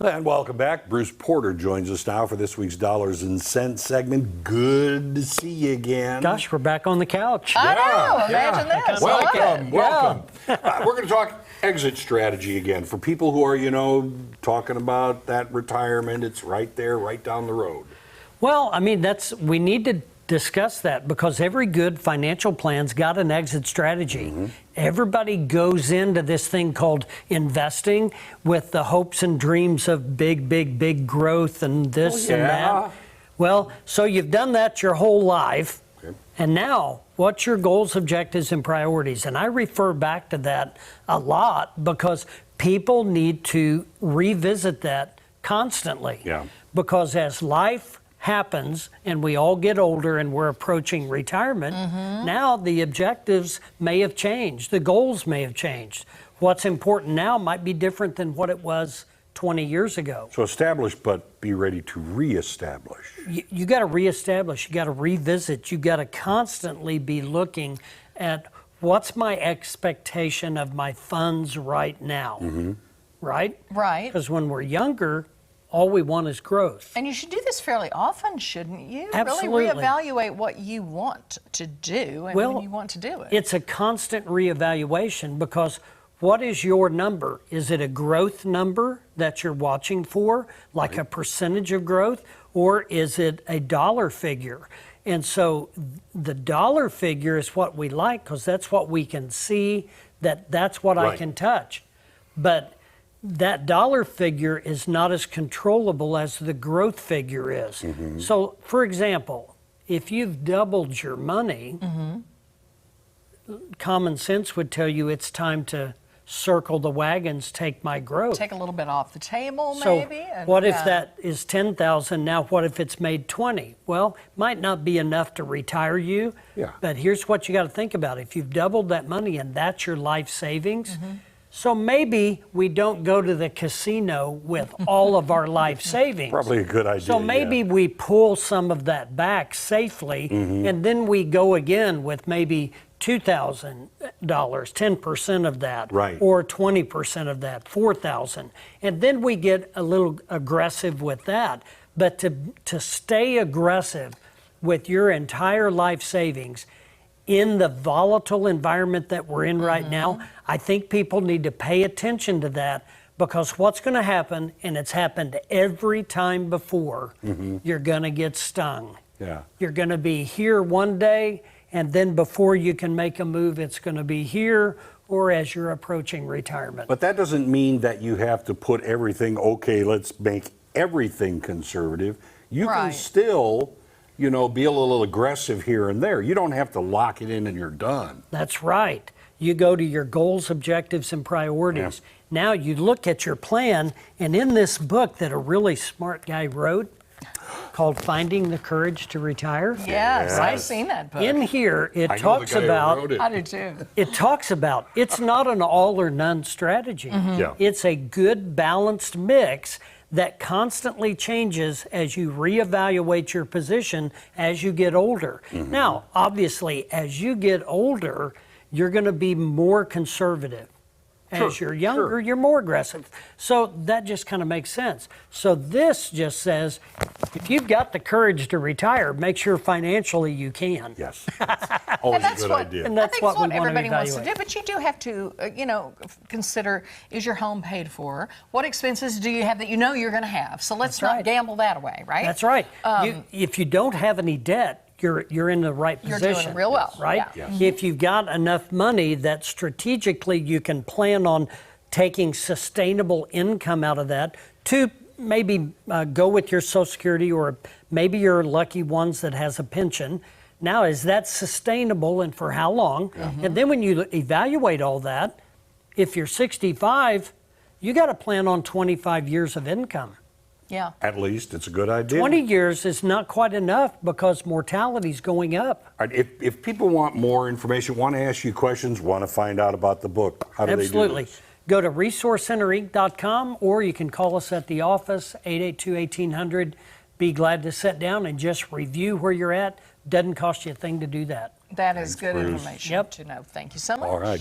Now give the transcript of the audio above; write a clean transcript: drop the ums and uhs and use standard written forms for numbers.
And welcome back. Bruce Porter joins us now for this week's Dollars and Cents segment. Good to see you again. Gosh, we're back on the couch. I know. Imagine this. Welcome. We're going to talk exit strategy again for people who are, talking about that retirement. It's right there, right down the road. Well, I mean, we need to discuss that because every good financial plan's got an exit strategy. Mm-hmm. Everybody goes into this thing called investing with the hopes and dreams of big growth and this and that. Well, so you've done that your whole life. Okay. And now, what's your goals, objectives, and priorities? And I refer back to that a lot because people need to revisit that constantly. Yeah. Because as life happens and we all get older and we're approaching retirement, now the objectives may have changed, the goals may have changed. What's important now might be different than what it was 20 years ago. So establish, but be ready to reestablish. You got to reestablish, you got to revisit, you got to constantly be looking at what's my expectation of my funds right now, right? Right. Because when we're younger, all we want is growth. And you should do this fairly often, shouldn't you? Absolutely. Really reevaluate what you want to do and when you want to do it. It's a constant reevaluation because what is your number? Is it a growth number that you're watching for, like a percentage of growth, or is it a dollar figure? And so the dollar figure is what we like because that's what we can see, that's what I can touch. But that dollar figure is not as controllable as the growth figure is. So, for example, if you've doubled your money, common sense would tell you it's time to circle the wagons, take my growth. Take a little bit off the table, so maybe. And, what if that is 10,000? Now, what if it's made 20? Well, might not be enough to retire you. Yeah. But here's what you got to think about: if you've doubled that money and that's your life savings. So maybe we don't go to the casino with all of our life savings. Probably a good idea. So maybe we pull some of that back safely, and then we go again with maybe $2,000, 10% of that, or 20% of that, $4,000. And then we get a little aggressive with that. But to stay aggressive with your entire life savings in the volatile environment that we're in right now, I think people need to pay attention to that because what's going to happen, and it's happened every time before, you're going to get stung. Yeah. You're going to be here one day, and then before you can make a move, it's going to be here or as you're approaching retirement. But that doesn't mean that you have to put everything, let's make everything conservative. You can still be a little aggressive here and there. You don't have to lock it in and you're done. That's right. You go to your goals, objectives, and priorities. Yeah. Now you look at your plan, and in this book that a really smart guy wrote called Finding the Courage to Retire. Yes, I've seen that book. In here, it talks about, I do too. It talks about, it's not an all or none strategy. It's a good balanced mix that constantly changes as you reevaluate your position as you get older. Now, obviously, as you get older, you're going to be more conservative. As you're younger, you're more aggressive. So that just kind of makes sense. So this just says, if you've got the courage to retire, make sure financially you can. Yes. Always a good idea. And that's what everybody wants to evaluate. do. But you do have to, consider, is your home paid for? What expenses do you have that you're going to have? So let's not gamble that away, right? That's right. If you don't have any debt, you're in the right position. You're doing real well, right? Yeah. If you've got enough money that strategically you can plan on taking sustainable income out of that to maybe go with your Social Security, or maybe you're lucky ones that has a pension. Now, is that sustainable and for how long? And then when you evaluate all that, if you're 65, you got to plan on 25 years of income. Yeah. At least it's a good idea. 20 years is not quite enough because mortality is going up. If people want more information, want to ask you questions, want to find out about the book, how do they do this? Go to resourcecenterinc.com, or you can call us at the office, 882-1800. Be glad to sit down and just review where you're at. Doesn't cost you a thing to do that. That is good information to know. Thank you so much. All right.